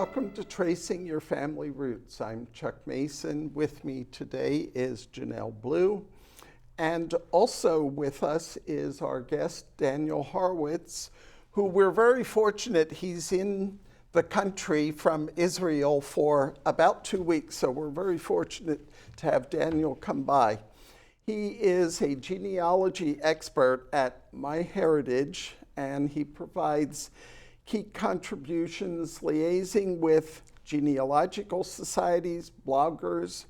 welcome to Tracing Your Family Roots. I'm Chuck Mason. With me today is Janelle Blue. And also with us is our guest, Daniel Horowitz, who we're very fortunate. He's in the country from Israel for about 2 weeks, so we're very fortunate to have Daniel come by. He is a genealogy expert at MyHeritage, and he provides key contributions liaising with genealogical societies, bloggers,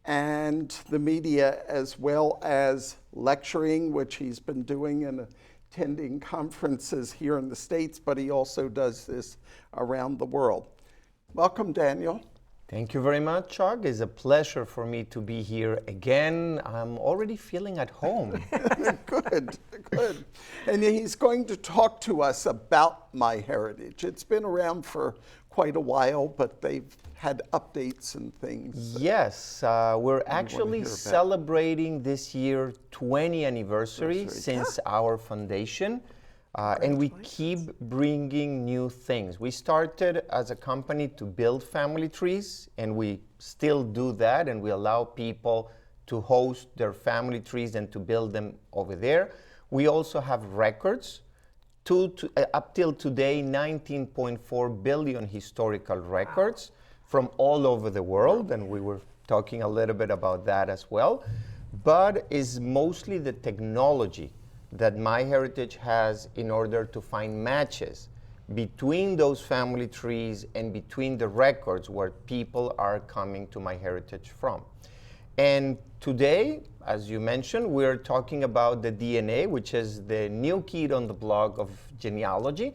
and the media, as well as lecturing, which he's been doing and attending conferences here in the States, but he also does this around the world. Welcome, Daniel. Thank you very much, Chuck. It's a pleasure for me to be here again. I'm already feeling at home. Good. And he's going to talk to us about MyHeritage. It's been around for quite a while, but they've had updates and things. Yes, we're actually celebrating this year 20th anniversary since our foundation. And we keep bringing new things. We started as a company to build family trees, and we still do that, and we allow people to host their family trees and to build them over there. We also have records. Up till today, 19.4 billion historical records from all over the world, and we were talking a little bit about that as well. But it's mostly the technology that MyHeritage has in order to find matches between those family trees and between the records where people are coming to MyHeritage from. And today, as you mentioned, we're talking about the DNA, which is the new kid on the block of genealogy,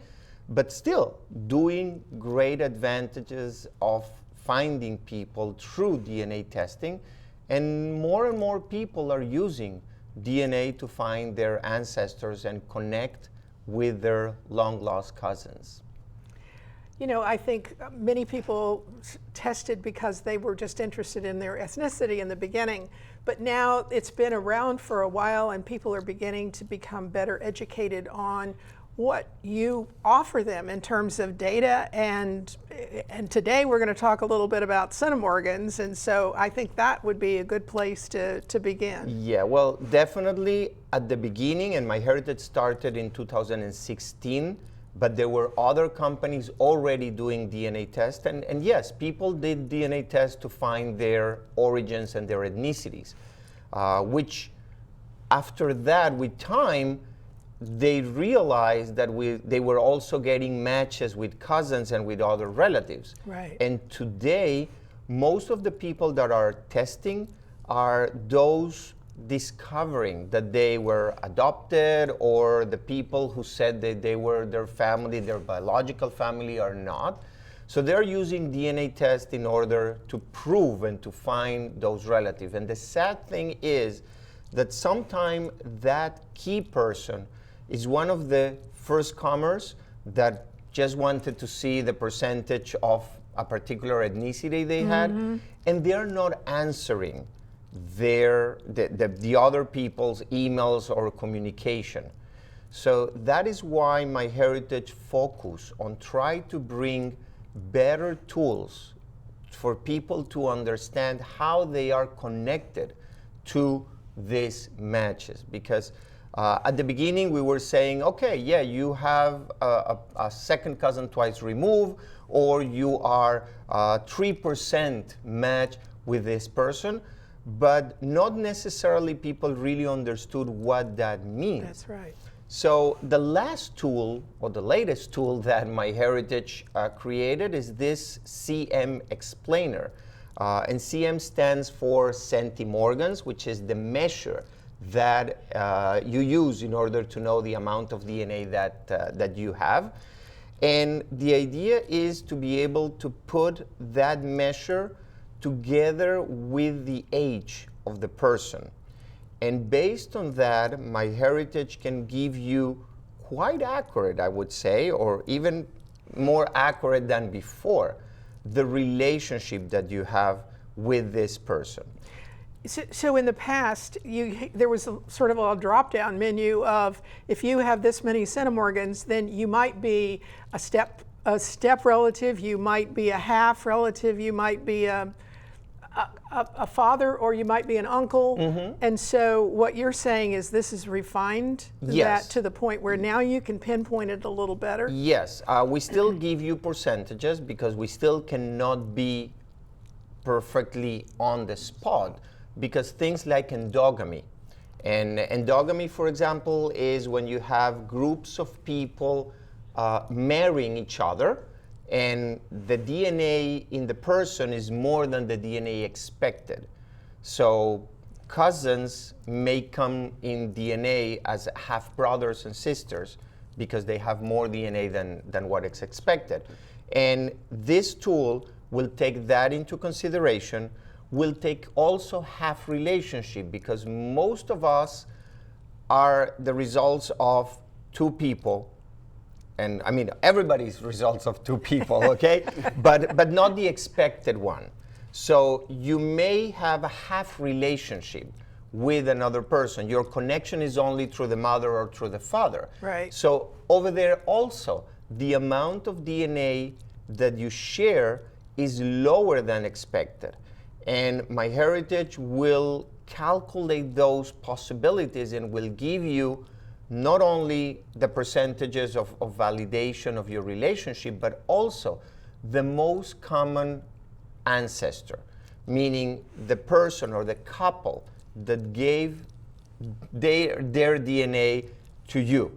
but still doing great advantages of finding people through DNA testing. And more people are using DNA to find their ancestors and connect with their long-lost cousins. You know, I think many people tested because they were just interested in their ethnicity in the beginning, but now it's been around for a while and people are beginning to become better educated on what you offer them in terms of data, and today we're going to talk a little bit about centimorgans, and so I think that would be a good place to begin. Yeah, well, definitely at the beginning, and MyHeritage started in 2016, but there were other companies already doing DNA tests, and yes, people did DNA tests to find their origins and their ethnicities, which after that, with time, they realized that they were also getting matches with cousins and with other relatives. Right. And today, most of the people that are testing are those discovering that they were adopted, or the people who said that they were their family, their biological family, or not. So they're using DNA tests in order to prove and to find those relatives. And the sad thing is that sometimes that key person is one of the first comers that just wanted to see the percentage of a particular ethnicity they had, and they're not answering the other people's emails or communication. So that is why MyHeritage focus on try to bring better tools for people to understand how they are connected to these matches. Because at the beginning, we were saying, okay, yeah, you have a second cousin twice removed, or you are 3% match with this person, but not necessarily people really understood what that means. That's right. So the last tool, or the latest tool that MyHeritage created is this CM explainer. And CM stands for centimorgans, which is the measure that you use in order to know the amount of DNA that you have. And the idea is to be able to put that measure together with the age of the person. And based on that, MyHeritage can give you quite accurate, I would say, or even more accurate than before, the relationship that you have with this person. So in the past, there was sort of a drop-down menu of, if you have this many centimorgans, then you might be a step a step relative, you might be a half relative, you might be a father, or you might be an uncle. And so what you're saying is this is refined that to the point where now you can pinpoint it a little better? Yes, we still give you percentages because we still cannot be perfectly on the spot, because things like endogamy, and endogamy, for example, is when you have groups of people marrying each other, and the DNA in the person is more than the DNA expected. So cousins may come in DNA as half brothers and sisters because they have more DNA than what is expected. And this tool will take that into consideration, will take also half relationship, because most of us are the results of two people. And I mean, everybody's results of two people, okay? but not the expected one. So you may have a half relationship with another person. Your connection is only through the mother or through the father. Right. So over there also, the amount of DNA that you share is lower than expected. And MyHeritage will calculate those possibilities and will give you not only the percentages of validation of your relationship, but also the most common ancestor, meaning the person or the couple that gave their DNA to you.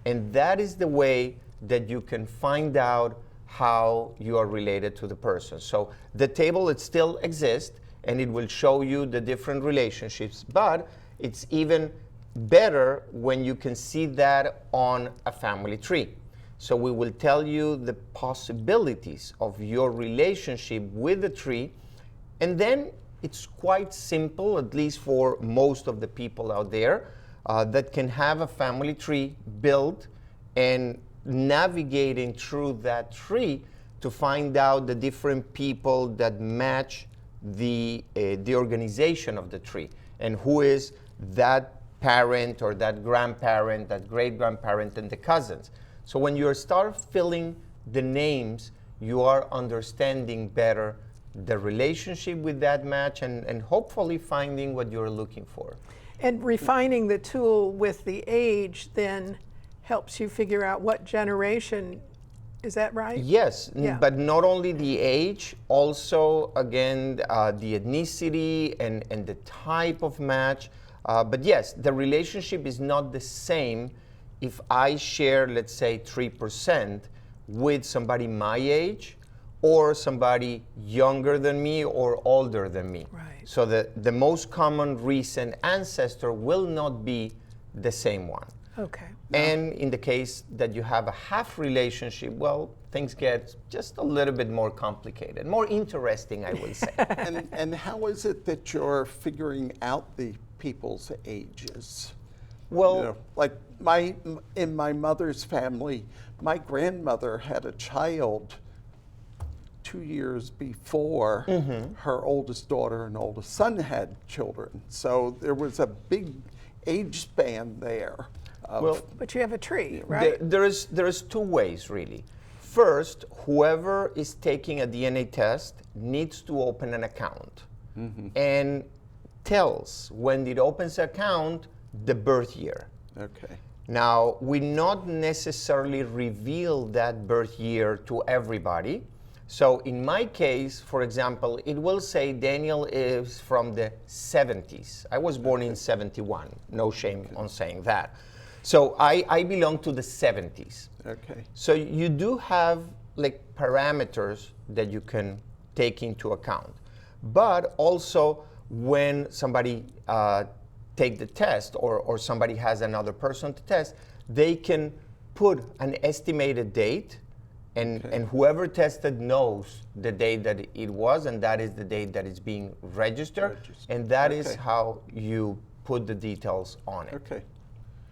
And that is the way that you can find out how you are related to the person. So the table, it still exists, and it will show you the different relationships, but it's even better when you can see that on a family tree. So we will tell you the possibilities of your relationship with the tree, and then it's quite simple, at least for most of the people out there, that can have a family tree built and navigating through that tree to find out the different people that match the organization of the tree, and who is that parent or that grandparent, that great-grandparent, and the cousins. So when you start filling the names, you are understanding better the relationship with that match, and hopefully finding what you're looking for. And refining the tool with the age then helps you figure out what generation, is that right? Yes, Yeah. But not only the age, also, again, the ethnicity and the type of match. But yes, the relationship is not the same if I share, let's say, 3% with somebody my age or somebody younger than me or older than me. Right. So the most common recent ancestor will not be the same one. Okay. And in the case that you have a half relationship, well, things get just a little bit more complicated, more interesting, I would say. And how is it that you're figuring out the people's ages? Well, You know, like in my mother's family, my grandmother had a child 2 years before her oldest daughter and oldest son had children. So there was a big age span there. But you have a tree, right? there is two ways, really. First, whoever is taking a DNA test needs to open an account and tells, when it opens an account, the birth year. Okay. Now, we not necessarily reveal that birth year to everybody. So in my case, for example, it will say Daniel is from the 70s. I was born in 71. No shame on saying that. So I belong to the 70s. Okay. So you do have like parameters that you can take into account. But also when somebody take the test or somebody has another person to test, they can put an estimated date, and whoever tested knows the date that it was, and that is the date that is being registered. And that is how you put the details on it. Okay.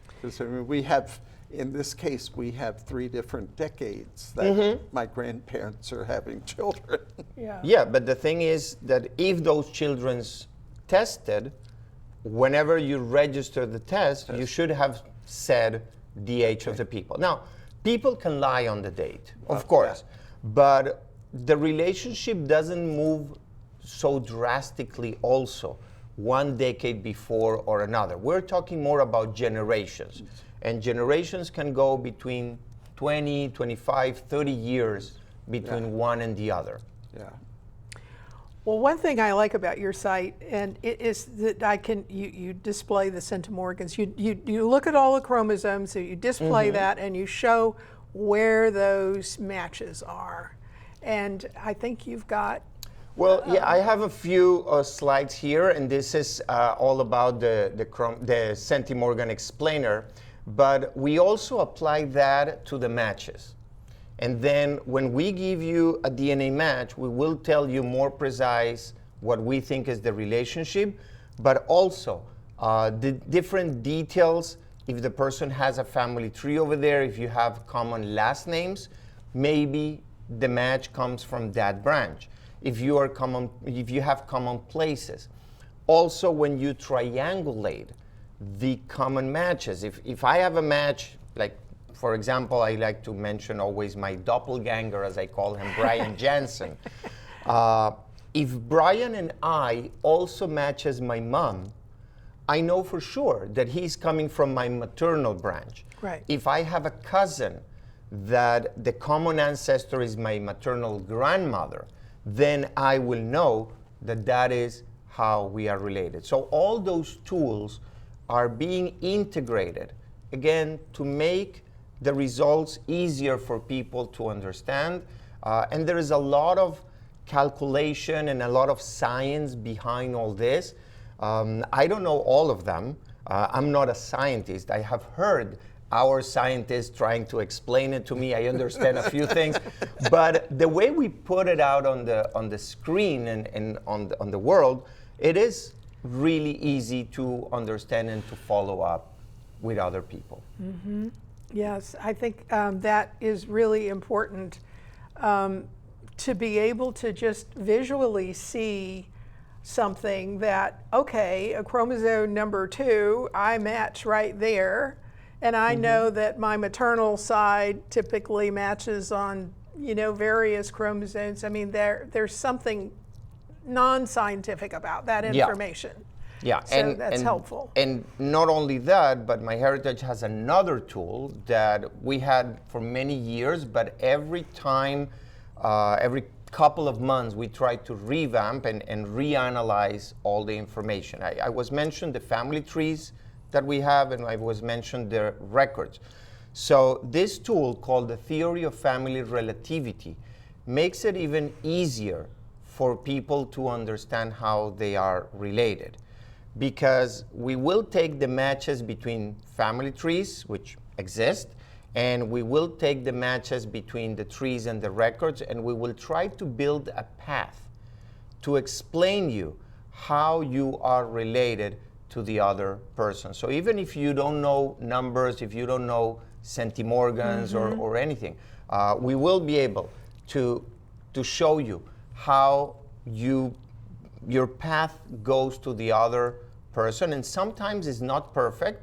Because I mean, we have, in this case, we have 3 different decades that my grandparents are having children. Yeah. Yeah, but the thing is that if those children's tested, whenever you register the test, you should have said the age of the people. Now, People can lie on the date, of course, but the relationship doesn't move so drastically also one decade before or another. We're talking more about generations, and generations can go between 20, 25, 30 years between one and the other. Yeah. Well, one thing I like about your site, and it is that you display the centimorgans. You look at all the chromosomes, so you display that, and you show where those matches are. And I think you've got. Well, yeah, I have a few slides here, and this is all about the centimorgan explainer. But we also apply that to the matches. And then when we give you a DNA match, we will tell you more precise what we think is the relationship, but also the different details. If the person has a family tree over there, if you have common last names, maybe the match comes from that branch. If you have common places. Also, when you triangulate the common matches, if I have a match, like for example, I like to mention always my doppelganger, as I call him, Brian Jensen. If Brian and I also matches my mom, I know for sure that he's coming from my maternal branch. Right. If I have a cousin that the common ancestor is my maternal grandmother, then I will know that that is how we are related. So all those tools are being integrated, again, to make the results easier for people to understand. And there is a lot of calculation and a lot of science behind all this. I don't know all of them. I'm not a scientist. I have heard our scientists trying to explain it to me. I understand a few things. But the way we put it out on the screen and on the world, it is really easy to understand and to follow up with other people. Mm-hmm. Yes, I think that is really important to be able to just visually see something that, okay, a chromosome number 2, I match right there, and I know that my maternal side typically matches on, various chromosomes. I mean, there's something non-scientific about that information. Yeah, so that's helpful. And not only that, but MyHeritage has another tool that we had for many years, but every time, every couple of months, we try to revamp and reanalyze all the information. I was mentioned the family trees that we have, and I was mentioned the records. So this tool called the Theory of Family Relativity makes it even easier for people to understand how they are related. Because we will take the matches between family trees, which exist, and we will take the matches between the trees and the records, and we will try to build a path to explain you how you are related to the other person. So even if you don't know numbers, if you don't know centimorgans or anything, we will be able to show you how your path goes to the other person. And sometimes it's not perfect,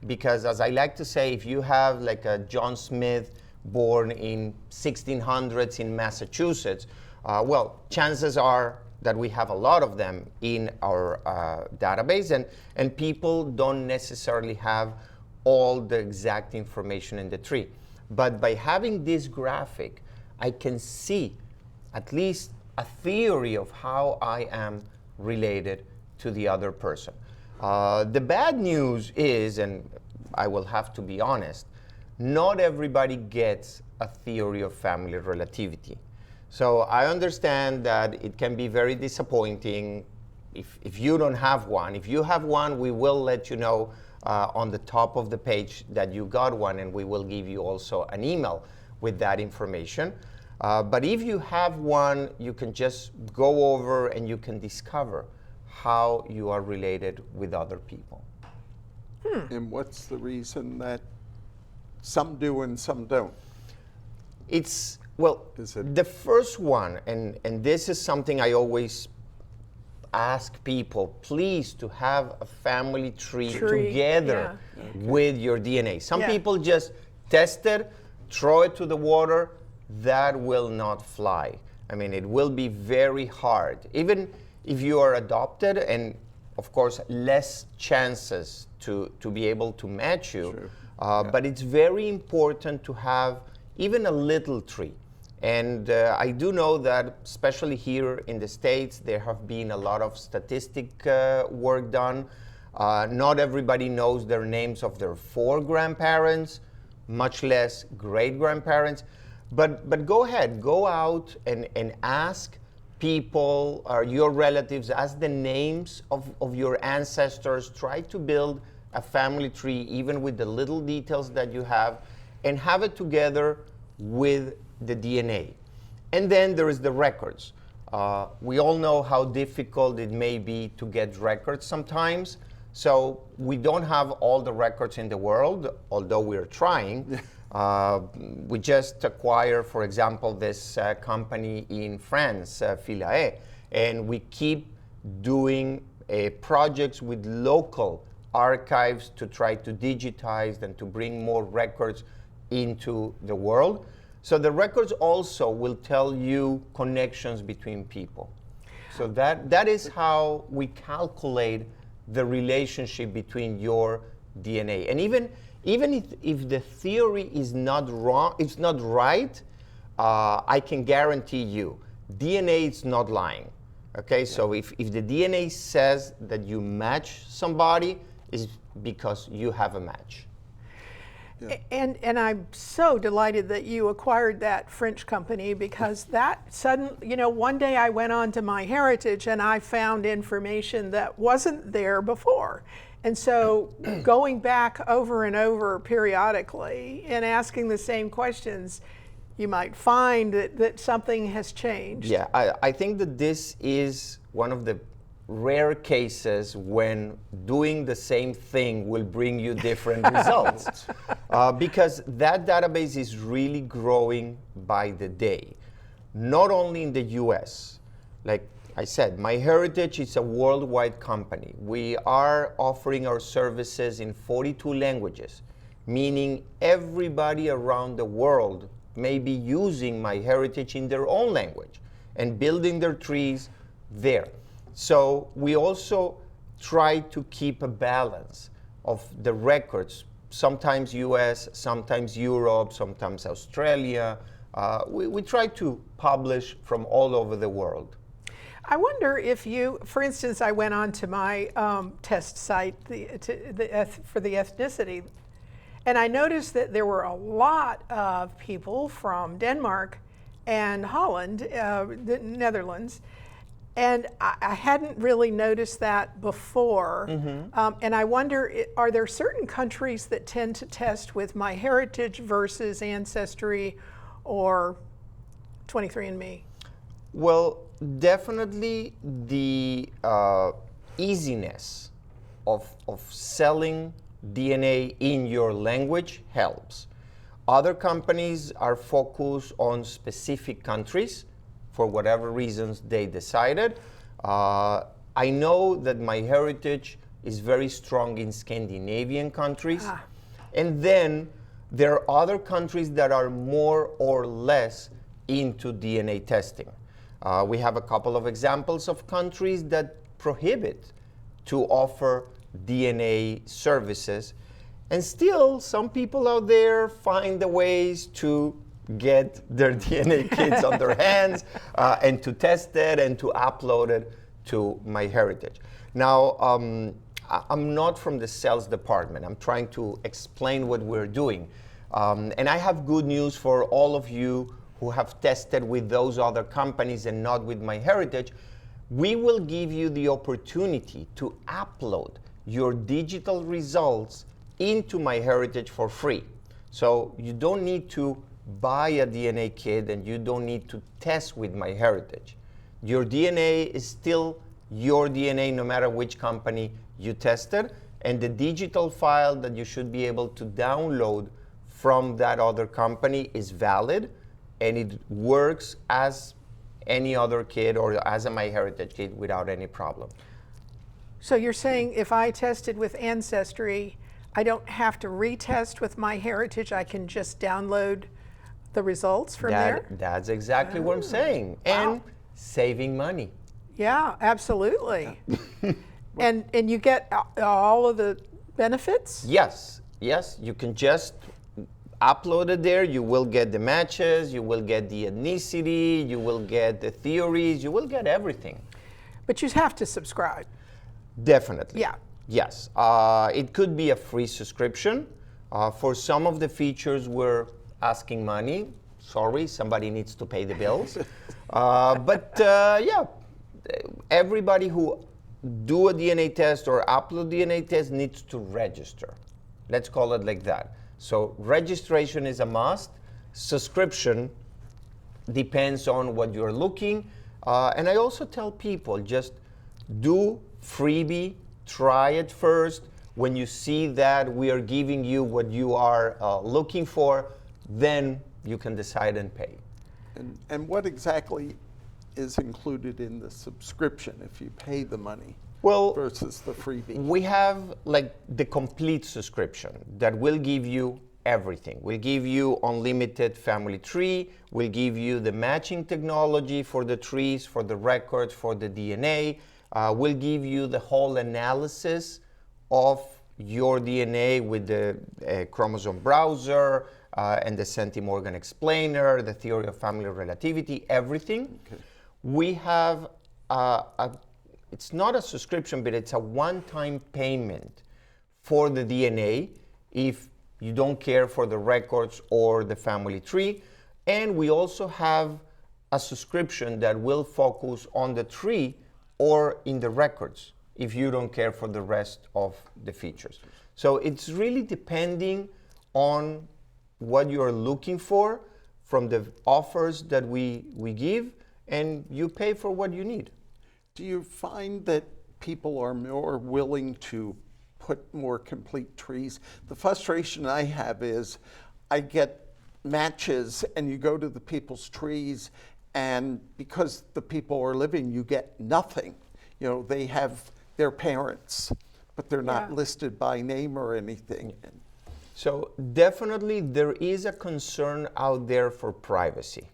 because as I like to say, if you have like a John Smith born in 1600s in Massachusetts, well, chances are that we have a lot of them in our database, and people don't necessarily have all the exact information in the tree. But by having this graphic, I can see at least a theory of how I am related to the other person. The bad news is, and I will have to be honest, not everybody gets a theory of family relativity. So I understand that it can be very disappointing if you don't have one. If you have one, we will let you know on the top of the page that you got one, and we will give you also an email with that information. But if you have one, you can just go over and you can discover how you are related with other people. And what's the reason that some do and some don't? It's, well, the first one, and this is something I always ask people, please, to have a family tree together with your DNA. Some people just test it, throw it to the water, that will not fly. I mean, it will be very hard. Even if you are adopted, and of course, less chances to be able to match you. But it's very important to have even a little tree. And I do know that, especially here in the States, there have been a lot of statistic work done. Not everybody knows their names of their 4 grandparents, much less great-grandparents. But go ahead, go out and ask people, or your relatives, ask the names of your ancestors. Try to build a family tree, even with the little details that you have, and have it together with the DNA. And then there is the records. We all know how difficult it may be to get records sometimes. So we don't have all the records in the world, although we're trying. We just acquired, for example, this company in France, Philae, and we keep doing projects with local archives to try to digitize and to bring more records into the world. So the records also will tell you connections between people. So that is how we calculate the relationship between your DNA. And even if the theory is not wrong, it's not right, I can guarantee you, DNA is not lying. Okay, so if the DNA says that you match somebody, it's because you have a match. Yeah. And I'm so delighted that you acquired that French company, because that suddenly, one day I went on to MyHeritage and I found information that wasn't there before. And so going back over and over periodically and asking the same questions, you might find that something has changed. Yeah, I think that this is one of the rare cases when doing the same thing will bring you different results. Because that database is really growing by the day. Not only in the US, like I said, MyHeritage is a worldwide company. We are offering our services in 42 languages, meaning everybody around the world may be using MyHeritage in their own language and building their trees there. So we also try to keep a balance of the records, sometimes US, sometimes Europe, sometimes Australia. We try to publish from all over the world. I wonder if you, for instance, I went on to my test site for the ethnicity, and I noticed that there were a lot of people from Denmark and Holland, the Netherlands, and I hadn't really noticed that before. Mm-hmm. And I wonder, are there certain countries that tend to test with MyHeritage versus Ancestry or 23andMe? Well, definitely the easiness of selling DNA in your language helps. Other companies are focused on specific countries for whatever reasons they decided. I know that MyHeritage is very strong in Scandinavian countries. And then there are other countries that are more or less into DNA testing. We have a couple of examples of countries that prohibit to offer DNA services. And still, some people out there find the ways to get their DNA kits on their hands and to test it and to upload it to MyHeritage. Now, I'm not from the sales department. I'm trying to explain what we're doing. And I have good news for all of you who have tested with those other companies and not with MyHeritage. We will give you the opportunity to upload your digital results into MyHeritage for free. So you don't need to buy a DNA kit and you don't need to test with MyHeritage. Your DNA is still your DNA no matter which company you tested, and the digital file that you should be able to download from that other company is valid, and it works as any other kit or as a MyHeritage kit without any problem. So you're saying if I tested with Ancestry, I don't have to retest with MyHeritage, I can just download the results from there? That's exactly what I'm saying. And saving money. Yeah, absolutely. And you get all of the benefits? Yes, you can just upload it there. You will get the matches, you will get the ethnicity, you will get the theories, you will get everything. But you have to subscribe. Definitely. Yeah. Yes. It could be a free subscription. For some of the features, we're asking money. Sorry, somebody needs to pay the bills. But yeah, everybody who do a DNA test or upload DNA test needs to register. Let's call it like that. So registration is a must. Subscription depends on what you're looking. And I also tell people, just do freebie, try it first. When you see that we are giving you what you are looking for, then you can decide and pay. And what exactly is included in the subscription if you pay the money versus the freebie? We have like the complete subscription that will give you everything. We'll give you unlimited family tree. We'll give you the matching technology for the trees, for the records, for the DNA. We'll give you the whole analysis of your DNA with the chromosome browser and the centimorgan explainer, the theory of family relativity, everything. Okay. We have, it's not a subscription, but it's a one-time payment for the DNA if you don't care for the records or the family tree. And we also have a subscription that will focus on the tree or in the records if you don't care for the rest of the features. So it's really depending on what you're looking for from the offers that we give, and you pay for what you need. Do you find that people are more willing to put more complete trees? The frustration I have is I get matches and you go to the people's trees, and because the people are living, you get nothing. You know, they have their parents, but they're not listed by name or anything. So definitely there is a concern out there for privacy.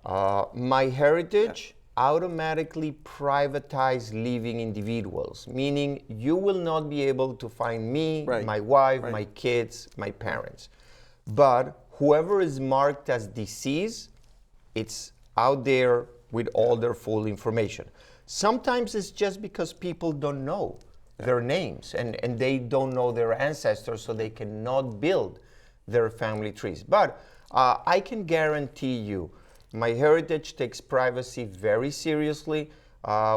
MyHeritage automatically privatize living individuals, meaning you will not be able to find me, my wife, my kids, my parents. But whoever is marked as deceased, it's out there with all their full information. Sometimes it's just because people don't know their names and they don't know their ancestors, so they cannot build their family trees. But I can guarantee you, MyHeritage takes privacy very seriously.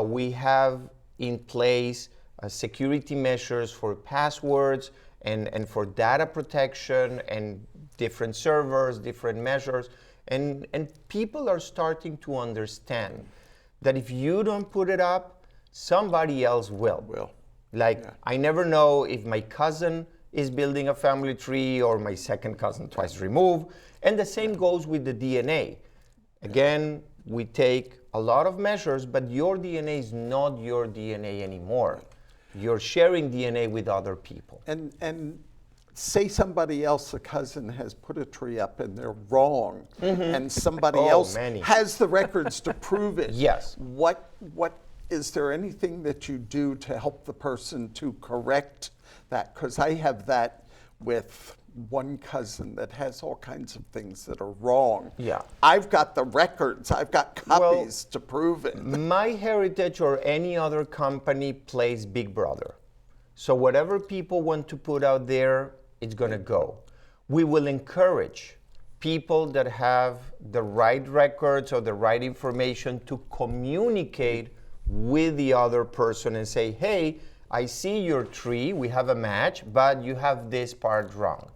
We have in place security measures for passwords and for data protection and different servers, different measures. And people are starting to understand that if you don't put it up, somebody else will. Like, I never know if my cousin is building a family tree or my second cousin twice removed. And the same goes with the DNA. Again, we take a lot of measures, but your DNA is not your DNA anymore. You're sharing DNA with other people. And say somebody else, a cousin, has put a tree up and they're wrong, and somebody else has the records to prove it. Yes. What is there anything that you do to help the person to correct that? Because I have that with one cousin that has all kinds of things that are wrong. Yeah. I've got the records, I've got copies to prove it. MyHeritage or any other company plays Big Brother. So whatever people want to put out there, it's going to go. We will encourage people that have the right records or the right information to communicate with the other person and say, hey, I see your tree, we have a match, but you have this part wrong.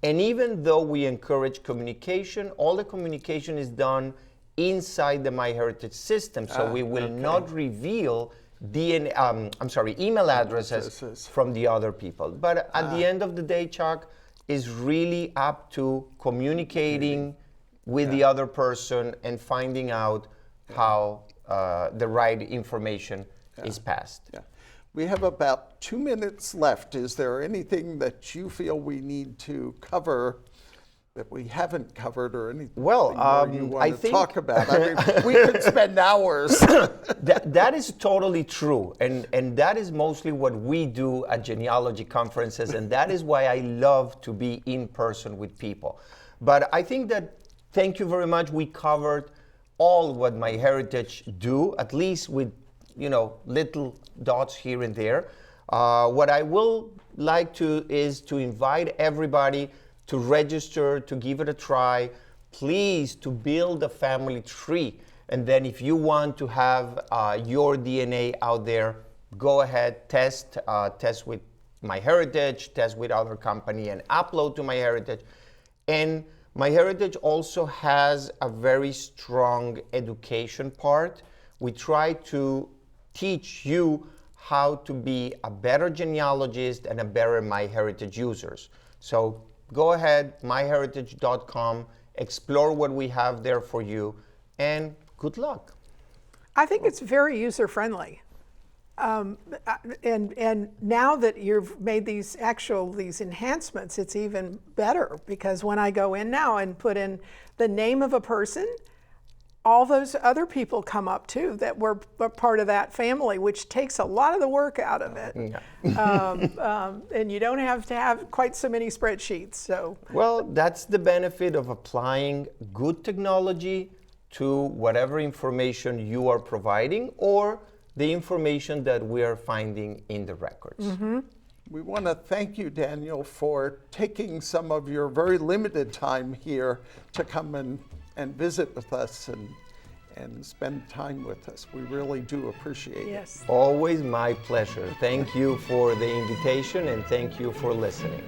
And even though we encourage communication, all the communication is done inside the MyHeritage system, so we will not reveal email addresses from the other people. But at the end of the day, Chuck, is really up to communicating with the other person and finding out how the right information is passed. We have about 2 minutes left. Is there anything that you feel we need to cover that we haven't covered or anything Well, you I want to think talk about? I mean, we could spend hours. That is totally true. And that is mostly what we do at genealogy conferences. And that is why I love to be in person with people. But I think that, thank you very much. We covered all what MyHeritage do, at least with, little dots here and there. What I will like to is to invite everybody to register, to give it a try, please, to build a family tree. And then if you want to have your DNA out there, go ahead, test with MyHeritage, test with other company, and upload to MyHeritage. And MyHeritage also has a very strong education part. We try to teach you how to be a better genealogist and a better MyHeritage users. So go ahead, myheritage.com, explore what we have there for you, and good luck. I think it's very user-friendly. And now that you've made these enhancements, it's even better, because when I go in now and put in the name of a person, all those other people come up too that were part of that family, which takes a lot of the work out of it. Yeah. And you don't have to have quite so many spreadsheets. So, well, that's the benefit of applying good technology to whatever information you are providing or the information that we are finding in the records. Mm-hmm. We want to thank you, Daniel, for taking some of your very limited time here to come and visit with us and spend time with us. We really do appreciate yes. it. Always my pleasure. Thank you for the invitation and thank you for listening.